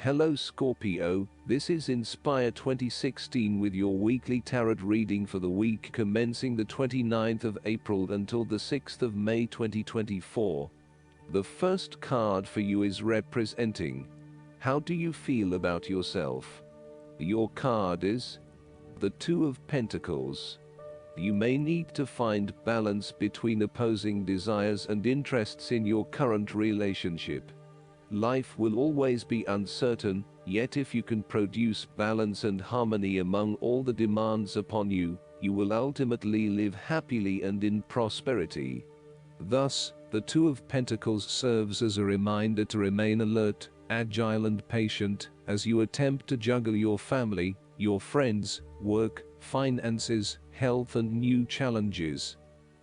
Hello Scorpio, this is Inspire 2016 with your weekly tarot reading for the week commencing the 29th of April until the 6th of May 2024. The first card for you is representing, how do you feel about yourself? Your card is the Two of Pentacles. You may need to find balance between opposing desires and interests in your current relationship. Life will always be uncertain, yet if you can produce balance and harmony among all the demands upon you, you will ultimately live happily and in prosperity. Thus, the Two of Pentacles serves as a reminder to remain alert, agile and patient, as you attempt to juggle your family, your friends, work, finances, health and new challenges.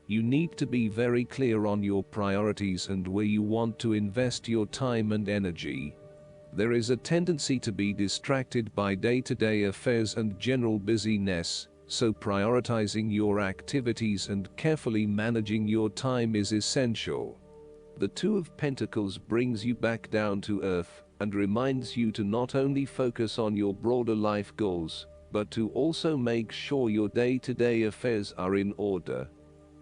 You need to be very clear on your priorities and where you want to invest your time and energy. There is a tendency to be distracted by day-to-day affairs and general busyness, so prioritizing your activities and carefully managing your time is essential. The Two of Pentacles brings you back down to earth and reminds you to not only focus on your broader life goals, but to also make sure your day-to-day affairs are in order.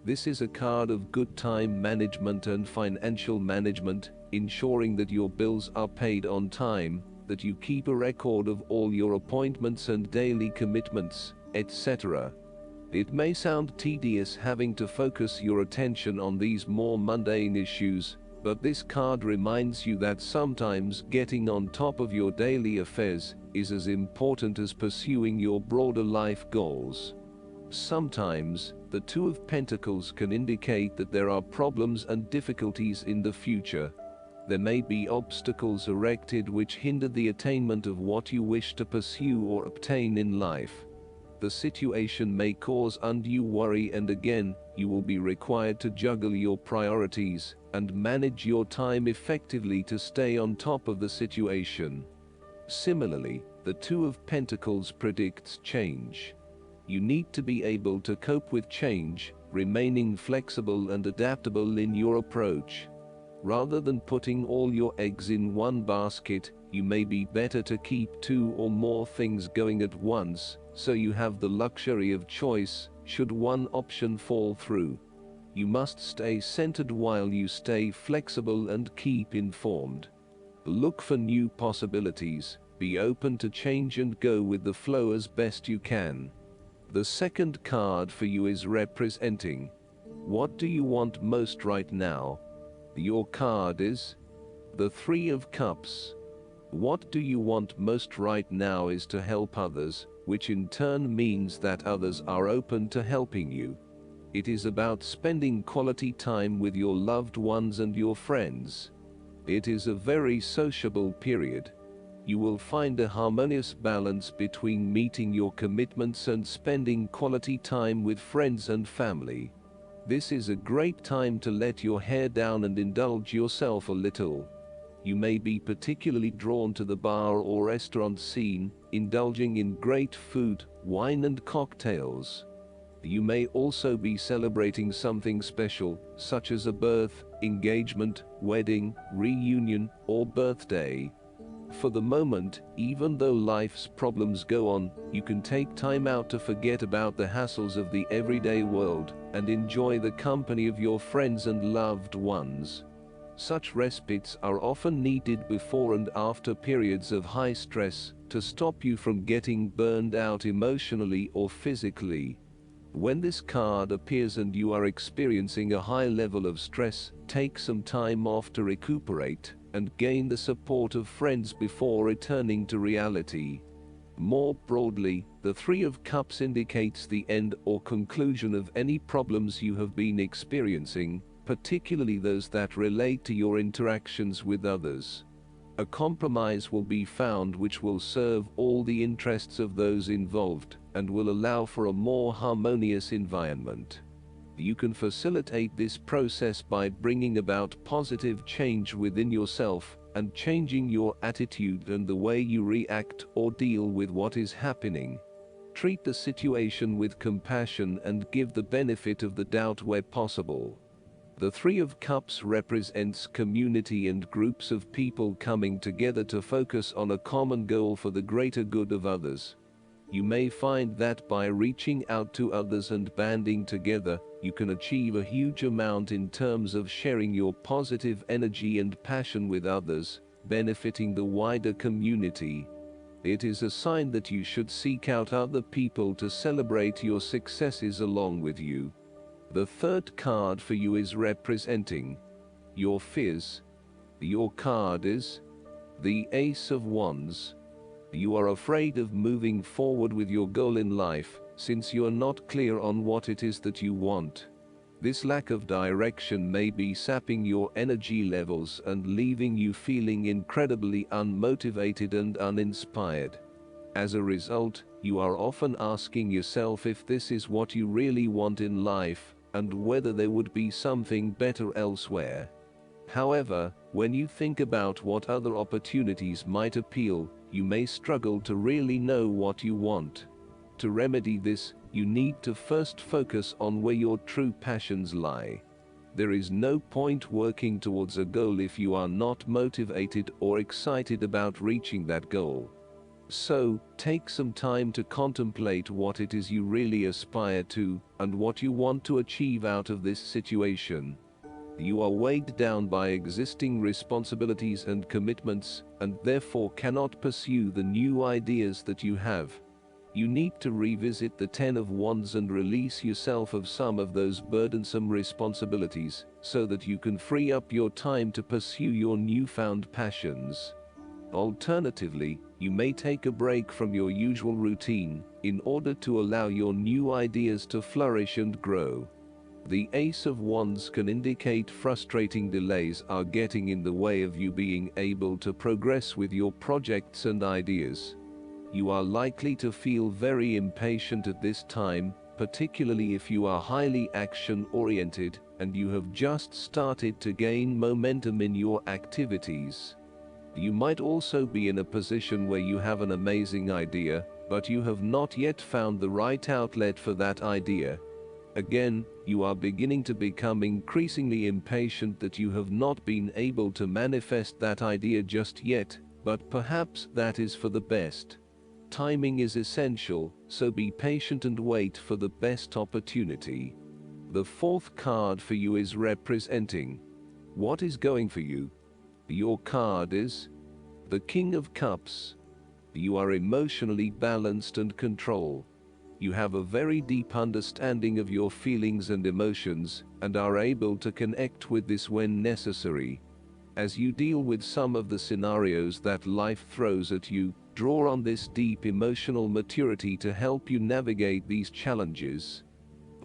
This is a card of good time management and financial management, ensuring that your bills are paid on time, that you keep a record of all your appointments and daily commitments, etc. It may sound tedious having to focus your attention on these more mundane issues, but this card reminds you that sometimes getting on top of your daily affairs is as important as pursuing your broader life goals. Sometimes, the Two of Pentacles can indicate that there are problems and difficulties in the future. There may be obstacles erected which hinder the attainment of what you wish to pursue or obtain in life. The situation may cause undue worry, and again, you will be required to juggle your priorities and manage your time effectively to stay on top of the situation. Similarly, the Two of Pentacles predicts change. You need to be able to cope with change, remaining flexible and adaptable in your approach. Rather than putting all your eggs in one basket, you may be better to keep two or more things going at once, so you have the luxury of choice should one option fall through. You must stay centered while you stay flexible and keep informed. Look for new possibilities, be open to change and go with the flow as best you can. The second card for you is representing, what do you want most right now? Your card is the Three of Cups. What do you want most right now is to help others, which in turn means that others are open to helping you. It is about spending quality time with your loved ones and your friends. It is a very sociable period. You will find a harmonious balance between meeting your commitments and spending quality time with friends and family. This is a great time to let your hair down and indulge yourself a little. You may be particularly drawn to the bar or restaurant scene, indulging in great food, wine and cocktails. You may also be celebrating something special, such as a birth, engagement, wedding, reunion, or birthday. For the moment, even though life's problems go on, you can take time out to forget about the hassles of the everyday world and enjoy the company of your friends and loved ones. Such respites are often needed before and after periods of high stress to stop you from getting burned out emotionally or physically. When this card appears and you are experiencing a high level of stress, take some time off to recuperate and gain the support of friends before returning to reality. More broadly, the Three of Cups indicates the end or conclusion of any problems you have been experiencing, particularly those that relate to your interactions with others. A compromise will be found which will serve all the interests of those involved and will allow for a more harmonious environment. You can facilitate this process by bringing about positive change within yourself and changing your attitude and the way you react or deal with what is happening. Treat the situation with compassion and give the benefit of the doubt where possible. The Three of Cups represents community and groups of people coming together to focus on a common goal for the greater good of others. You may find that by reaching out to others and banding together, you can achieve a huge amount in terms of sharing your positive energy and passion with others, benefiting the wider community. It is a sign that you should seek out other people to celebrate your successes along with you. The third card for you is representing your fears. Your card is the Ace of Wands. You are afraid of moving forward with your goal in life, since you are not clear on what it is that you want. This lack of direction may be sapping your energy levels and leaving you feeling incredibly unmotivated and uninspired. As a result, you are often asking yourself if this is what you really want in life, and whether there would be something better elsewhere. However, when you think about what other opportunities might appeal, you may struggle to really know what you want. To remedy this, you need to first focus on where your true passions lie. There is no point working towards a goal if you are not motivated or excited about reaching that goal. So, take some time to contemplate what it is you really aspire to, and what you want to achieve out of this situation. You are weighed down by existing responsibilities and commitments, and therefore cannot pursue the new ideas that you have. You need to revisit the Ten of Wands and release yourself of some of those burdensome responsibilities, so that you can free up your time to pursue your newfound passions. Alternatively, you may take a break from your usual routine, in order to allow your new ideas to flourish and grow. The Ace of Wands can indicate frustrating delays are getting in the way of you being able to progress with your projects and ideas. You are likely to feel very impatient at this time, particularly if you are highly action-oriented, and you have just started to gain momentum in your activities. You might also be in a position where you have an amazing idea, but you have not yet found the right outlet for that idea. Again, you are beginning to become increasingly impatient that you have not been able to manifest that idea just yet, but perhaps that is for the best. Timing is essential, so be patient and wait for the best opportunity. The fourth card for you is representing what is going for you. Your card is the King of Cups. You are emotionally balanced and control. You have a very deep understanding of your feelings and emotions, and are able to connect with this when necessary. As you deal with some of the scenarios that life throws at you, draw on this deep emotional maturity to help you navigate these challenges.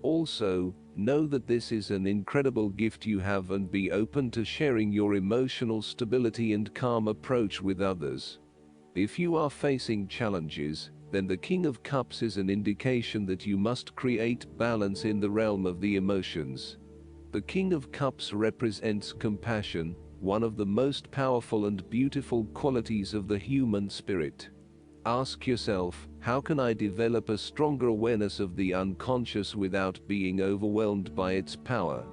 Also, know that this is an incredible gift you have, and be open to sharing your emotional stability and calm approach with others. If you are facing challenges, then the King of Cups is an indication that you must create balance in the realm of the emotions. The King of Cups represents compassion, one of the most powerful and beautiful qualities of the human spirit. Ask yourself, how can I develop a stronger awareness of the unconscious without being overwhelmed by its power?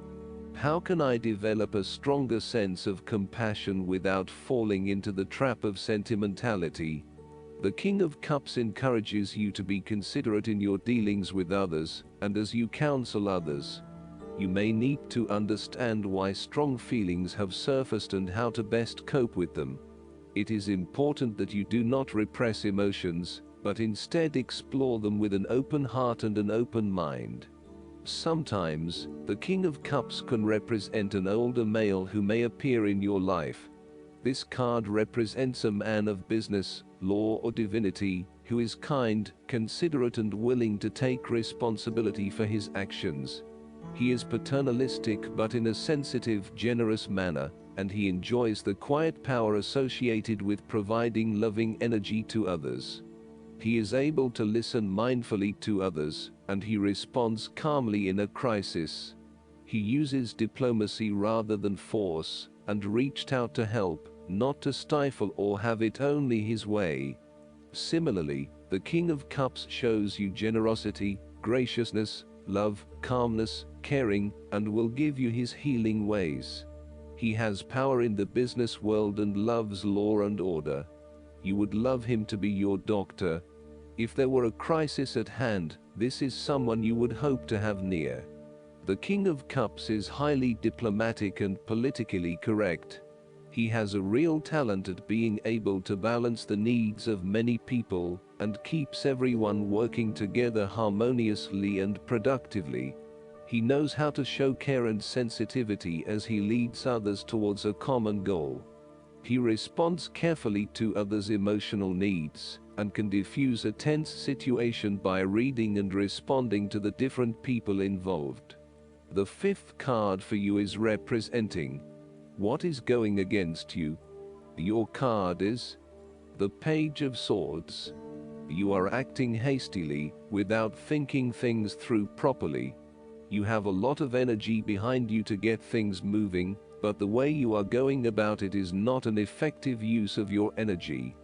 How can I develop a stronger sense of compassion without falling into the trap of sentimentality? The King of Cups encourages you to be considerate in your dealings with others, and as you counsel others. You may need to understand why strong feelings have surfaced and how to best cope with them. It is important that you do not repress emotions, but instead explore them with an open heart and an open mind. Sometimes, the King of Cups can represent an older male who may appear in your life. This card represents a man of business, law or divinity, who is kind, considerate and willing to take responsibility for his actions. He is paternalistic but in a sensitive, generous manner, and he enjoys the quiet power associated with providing loving energy to others. He is able to listen mindfully to others, and he responds calmly in a crisis. He uses diplomacy rather than force, and reached out to help, not to stifle or have it only his way. Similarly, the King of Cups shows you generosity, graciousness, love, calmness, caring, and will give you his healing ways. He has power in the business world and loves law and order. You would love him to be your doctor. If there were a crisis at hand, this is someone you would hope to have near. The King of Cups is highly diplomatic and politically correct. He has a real talent at being able to balance the needs of many people and keeps everyone working together harmoniously and productively. He knows how to show care and sensitivity as he leads others towards a common goal. He responds carefully to others' emotional needs and can diffuse a tense situation by reading and responding to the different people involved. The fifth card for you is representing what is going against you. Your card is the Page of Swords. You are acting hastily, without thinking things through properly. You have a lot of energy behind you to get things moving, but the way you are going about it is not an effective use of your energy.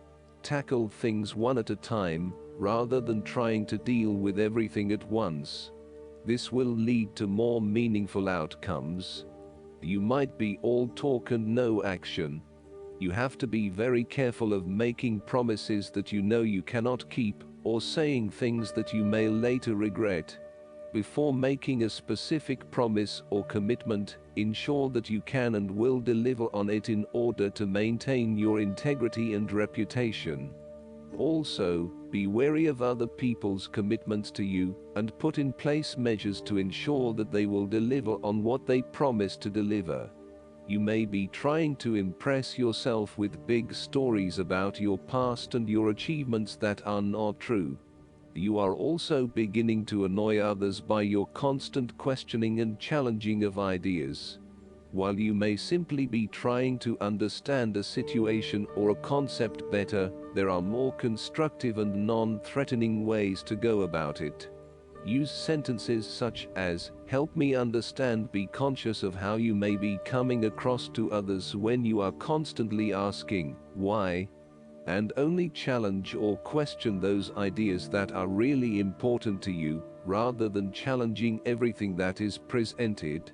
Tackle things one at a time, rather than trying to deal with everything at once. This will lead to more meaningful outcomes. You might be all talk and no action. You have to be very careful of making promises that you know you cannot keep, or saying things that you may later regret. Before making a specific promise or commitment, ensure that you can and will deliver on it in order to maintain your integrity and reputation. Also, be wary of other people's commitments to you, and put in place measures to ensure that they will deliver on what they promise to deliver. You may be trying to impress yourself with big stories about your past and your achievements that are not true. You are also beginning to annoy others by your constant questioning and challenging of ideas. While you may simply be trying to understand a situation or a concept better, there are more constructive and non-threatening ways to go about it. Use sentences such as, "Help me understand." Be conscious of how you may be coming across to others when you are constantly asking, "Why?" and only challenge or question those ideas that are really important to you, rather than challenging everything that is presented.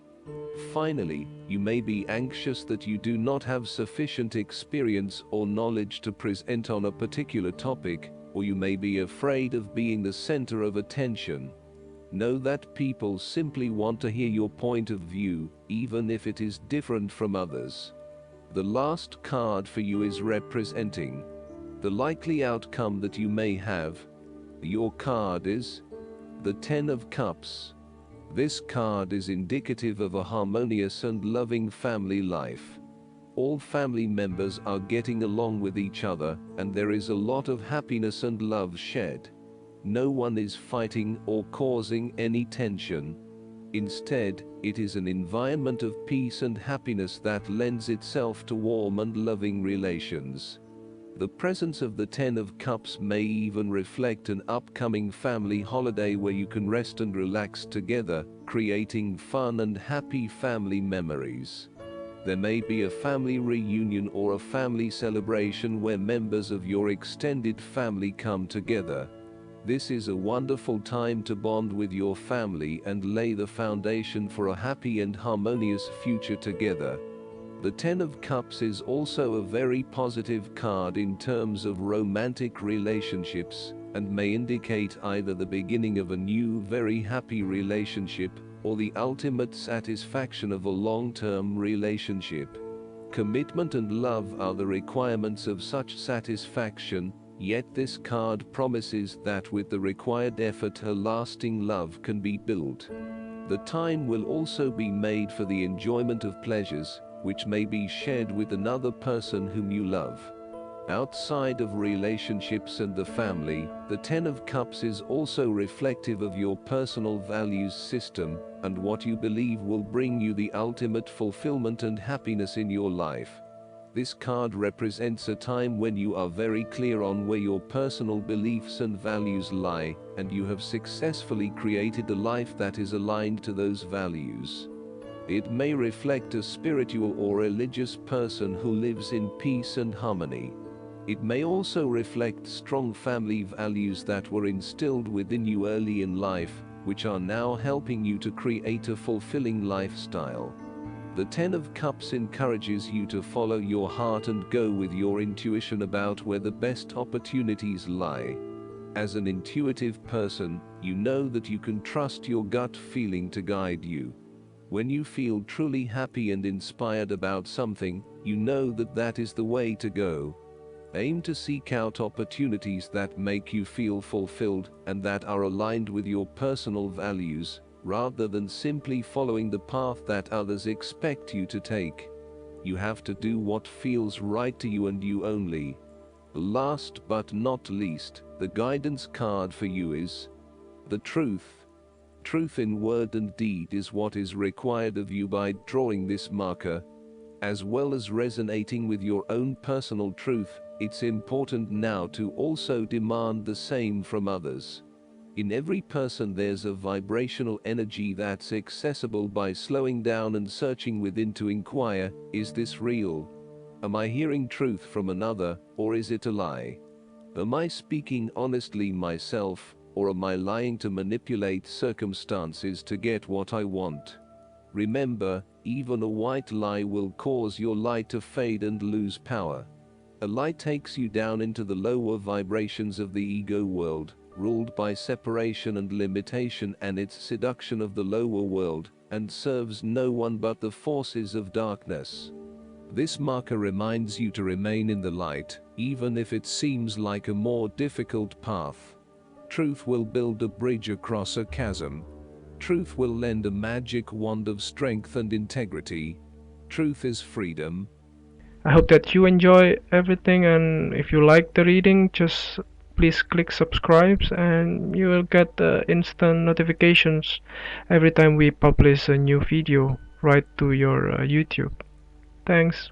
Finally, you may be anxious that you do not have sufficient experience or knowledge to present on a particular topic, or you may be afraid of being the center of attention. Know that people simply want to hear your point of view, even if it is different from others. The last card for you is representing the likely outcome that you may have. Your card is the Ten of Cups. This card is indicative of a harmonious and loving family life. All family members are getting along with each other, and there is a lot of happiness and love shared. No one is fighting or causing any tension. Instead, it is an environment of peace and happiness that lends itself to warm and loving relations. The presence of the Ten of Cups may even reflect an upcoming family holiday where you can rest and relax together, creating fun and happy family memories. There may be a family reunion or a family celebration where members of your extended family come together. This is a wonderful time to bond with your family and lay the foundation for a happy and harmonious future together. The Ten of Cups is also a very positive card in terms of romantic relationships, and may indicate either the beginning of a new very happy relationship, or the ultimate satisfaction of a long-term relationship. Commitment and love are the requirements of such satisfaction, yet this card promises that with the required effort a lasting love can be built. The time will also be made for the enjoyment of pleasures, which may be shared with another person whom you love. Outside of relationships and the family, the Ten of Cups is also reflective of your personal values system, and what you believe will bring you the ultimate fulfillment and happiness in your life. This card represents a time when you are very clear on where your personal beliefs and values lie, and you have successfully created a life that is aligned to those values. It may reflect a spiritual or religious person who lives in peace and harmony. It may also reflect strong family values that were instilled within you early in life, which are now helping you to create a fulfilling lifestyle. The Ten of Cups encourages you to follow your heart and go with your intuition about where the best opportunities lie. As an intuitive person, you know that you can trust your gut feeling to guide you. When you feel truly happy and inspired about something, you know that that is the way to go. Aim to seek out opportunities that make you feel fulfilled and that are aligned with your personal values, rather than simply following the path that others expect you to take. You have to do what feels right to you and you only. Last but not least, the guidance card for you is the Truth. Truth in word and deed is what is required of you by drawing this marker. As well as resonating with your own personal truth, it's important now to also demand the same from others. In every person there's a vibrational energy that's accessible by slowing down and searching within to inquire, is this real? Am I hearing truth from another, or is it a lie? Am I speaking honestly myself, or am I lying to manipulate circumstances to get what I want? Remember, even a white lie will cause your light to fade and lose power. A lie takes you down into the lower vibrations of the ego world, ruled by separation and limitation and its seduction of the lower world, and serves no one but the forces of darkness. This marker reminds you to remain in the light, even if it seems like a more difficult path. Truth will build a bridge across a chasm. Truth will lend a magic wand of strength and integrity. Truth is freedom. I hope that you enjoy everything, and if you like the reading, just please click subscribe and you will get instant notifications every time we publish a new video right to your YouTube. Thanks.